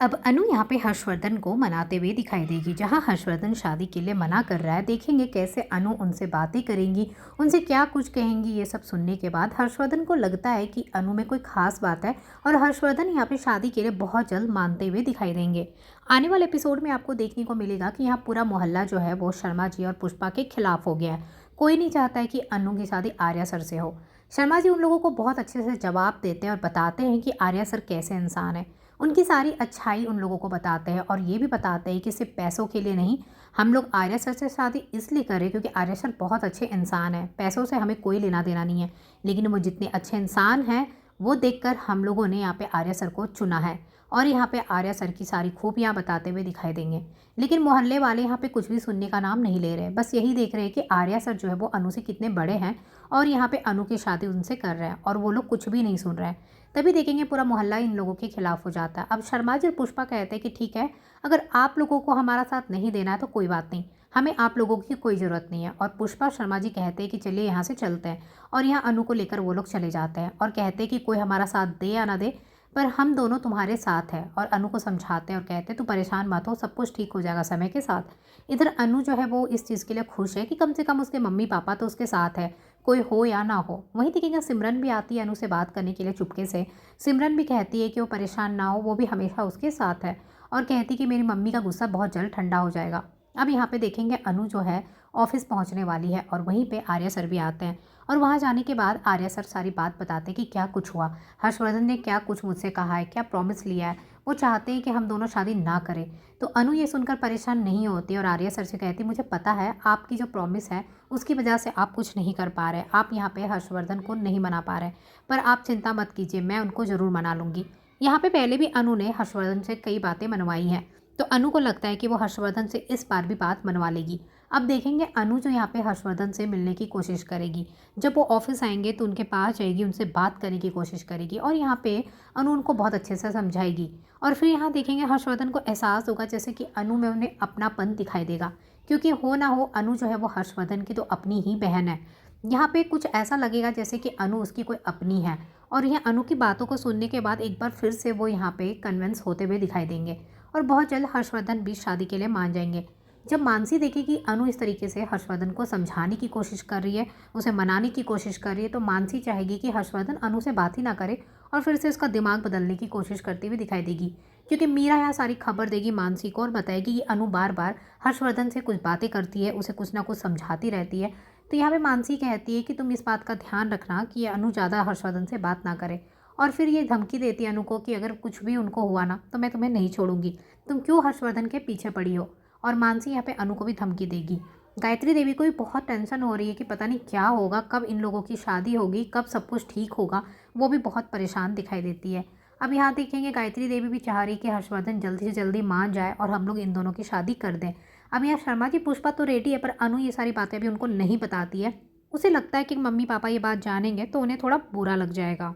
अब अनु यहाँ पे हर्षवर्धन को मनाते हुए दिखाई देगी। जहाँ हर्षवर्धन शादी के लिए मना कर रहा है, देखेंगे कैसे अनु उनसे बातें करेंगी, उनसे क्या कुछ कहेंगी। ये सब सुनने के बाद हर्षवर्धन को लगता है कि अनु में कोई खास बात है और हर्षवर्धन यहाँ पे शादी के लिए बहुत जल्द मानते हुए दिखाई देंगे। आने वाले एपिसोड में आपको देखने को मिलेगा कि यहाँ पूरा मोहल्ला जो है वो शर्मा जी और पुष्पा के खिलाफ हो गया है। कोई नहीं चाहता है कि अनु की शादी आर्या सर से हो। शर्मा जी उन लोगों को बहुत अच्छे से जवाब देते हैं और बताते हैं कि आर्या सर कैसे इंसान है। उनकी सारी अच्छाई उन लोगों को बताते हैं और ये भी बताते हैं कि सिर्फ पैसों के लिए नहीं, हम लोग आर्या सर से शादी इसलिए करें क्योंकि आर्या सर बहुत अच्छे इंसान हैं। पैसों से हमें कोई लेना देना नहीं है, लेकिन वो जितने अच्छे इंसान हैं वो देखकर हम लोगों ने यहाँ पे आर्या सर को चुना है। और यहाँ पे आर्या सर की सारी खूबियाँ बताते हुए दिखाई देंगे। लेकिन मोहल्ले वाले यहाँ पे कुछ भी सुनने का नाम नहीं ले रहे, बस यही देख रहे हैं कि आर्या सर जो है वो अनु से कितने बड़े हैं और यहाँ पे अनु की शादी उनसे कर रहे हैं और वो लोग कुछ भी नहीं सुन रहे हैं। तभी देखेंगे पूरा मोहल्ला इन लोगों के खिलाफ हो जाता है। अब शर्मा जी और पुष्पा कहते हैं कि ठीक है, अगर आप लोगों को हमारा साथ नहीं देना है तो कोई बात नहीं, हमें आप लोगों की कोई ज़रूरत नहीं है। और पुष्पा शर्मा जी कहते हैं कि चलिए यहाँ से चलते हैं। और यहाँ अनु को लेकर वो लोग चले जाते हैं और कहते हैं कि कोई हमारा साथ दे या ना दे, पर हम दोनों तुम्हारे साथ हैं। और अनु को समझाते हैं और कहते हैं तू परेशान मत हो, सब कुछ ठीक हो जाएगा समय के साथ। इधर अनु जो है वो इस चीज़ के लिए खुश है कि कम से कम उसके मम्मी पापा तो उसके साथ है, कोई हो या ना हो। वहीं देखेंगे सिमरन भी आती है अनु से बात करने के लिए चुपके से। सिमरन भी कहती है कि वो परेशान ना हो, वो भी हमेशा उसके साथ है। और कहती कि मेरी मम्मी का गुस्सा बहुत जल्द ठंडा हो जाएगा। अब यहाँ पे देखेंगे अनु जो है ऑफिस पहुँचने वाली है और वहीं पे आर्या सर भी आते हैं। और वहाँ जाने के बाद आर्या सर सारी बात बताते हैं कि क्या कुछ हुआ, हर्षवर्धन ने क्या कुछ मुझसे कहा है, क्या प्रॉमिस लिया है, वो चाहते हैं कि हम दोनों शादी ना करें। तो अनु ये सुनकर परेशान नहीं होती और आर्या सर से कहती मुझे पता है आपकी जो प्रॉमिस है उसकी वजह से आप कुछ नहीं कर पा रहे, आप यहाँ पे हर्षवर्धन को नहीं मना पा रहे, पर आप चिंता मत कीजिए, मैं उनको ज़रूर मना लूँगी। यहाँ पे पहले भी अनु ने हर्षवर्धन से कई बातें मनवाई हैं, तो अनु को लगता है कि वो हर्षवर्धन से इस बार भी बात मनवा लेगी। अब देखेंगे अनु जो यहाँ पे हर्षवर्धन से मिलने की कोशिश करेगी। जब वो ऑफिस आएंगे तो उनके पास जाएगी, उनसे बात करने की कोशिश करेगी और यहाँ पे अनु उनको बहुत अच्छे से समझाएगी। और फिर यहाँ देखेंगे हर्षवर्धन को एहसास होगा जैसे कि अनु में उन्हें अपनापन दिखाई देगा, क्योंकि हो ना हो अनु जो है वो हर्षवर्धन की तो अपनी ही बहन है। यहाँ पे कुछ ऐसा लगेगा जैसे कि अनु उसकी कोई अपनी है। और यह अनु की बातों को सुनने के बाद एक बार फिर से वो यहाँ पे कन्विंस होते हुए दिखाई देंगे और बहुत जल्द हर्षवर्धन भी शादी के लिए मान जाएंगे। जब मानसी देखेगी अनु इस तरीके से हर्षवर्धन को समझाने की कोशिश कर रही है, उसे मनाने की कोशिश कर रही है, तो मानसी चाहेगी कि हर्षवर्धन अनु से बात ही ना करे और फिर से उसका दिमाग बदलने की कोशिश करती हुई दिखाई देगी। क्योंकि मीरा यहाँ सारी खबर देगी मानसी को और बताएगी कि अनु बार बार हर्षवर्धन से कुछ बातें करती है, उसे कुछ ना कुछ समझाती रहती है। तो यहाँ पे मानसी कहती है कि तुम इस बात का ध्यान रखना कि ये अनु ज़्यादा हर्षवर्धन से बात ना करे। और फिर ये धमकी देती है अनु को कि अगर कुछ भी उनको हुआ ना तो मैं तुम्हें नहीं छोड़ूंगी, तुम क्यों हर्षवर्धन के पीछे पड़ी हो। और मानसी यहाँ पे अनु को भी धमकी देगी। गायत्री देवी को भी बहुत टेंशन हो रही है कि पता नहीं क्या होगा, कब इन लोगों की शादी होगी, कब सब कुछ ठीक होगा। वो भी बहुत परेशान दिखाई देती है। अब यहाँ देखेंगे गायत्री देवी भी चाह रही कि हर्षवर्धन जल्दी से जल्दी मान जाए और हम लोग इन दोनों की शादी कर दें। अब यहाँ शर्मा जी पुष्पा तो रेडी है, पर अनु ये सारी बातें भी उनको नहीं बताती है। उसे लगता है कि मम्मी पापा ये बात जानेंगे तो उन्हें थोड़ा बुरा लग जाएगा।